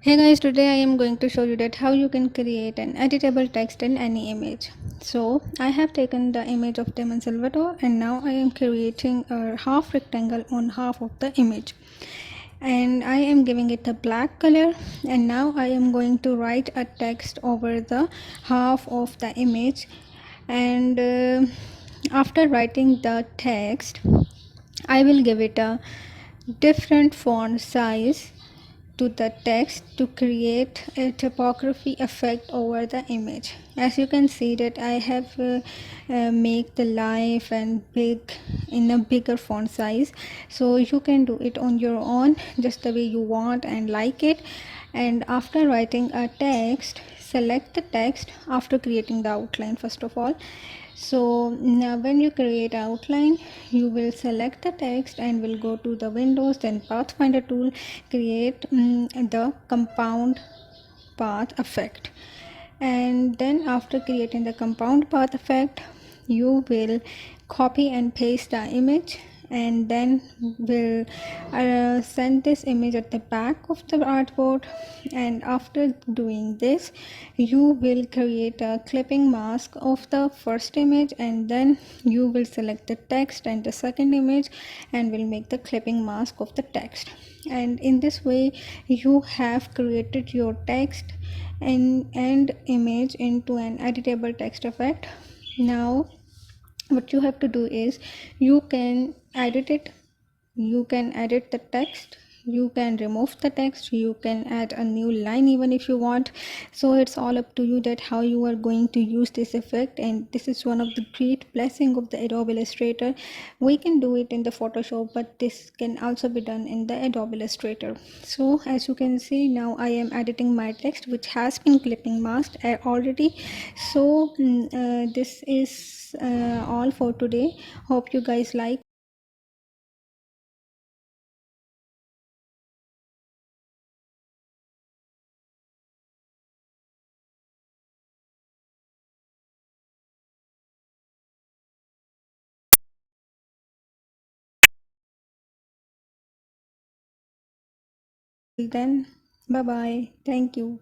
Hey guys, today I am going to show you that how you can create an editable text in any image. So I have taken the image of Damon and now I am creating a half rectangle on half of the image, and I am giving it a black color, and now I am going to write a text over the half of the image. And after writing the text, I will give it a different font size to the text to create a typography effect over the image. As you can see that I have make the life and big in a bigger font size, so you can do it on your own just the way you want and like it. And after writing a text, select the text after creating the outline first of all. So now when you create outline, you will select the text and will go to the windows, then pathfinder tool, create the compound path effect. And then after creating the compound path effect, you will copy and paste the image, and then will send this image at the back of the artboard. And after doing this, you will create a clipping mask of the first image, and then you will select the text and the second image and will make the clipping mask of the text. And in this way you have created your text and image into an editable text effect. Now what you have to do is you can edit it, you can edit the text, you can remove the text, you can add a new line even if you want. So it's all up to you that how you are going to use this effect. And this is one of the great blessing of the Adobe Illustrator. We can do it in the Photoshop, but this can also be done in the Adobe Illustrator. So as you can see, now I am editing my text which has been clipping masked already. So this is all for today. Hope you guys like. Till then, bye bye, thank you.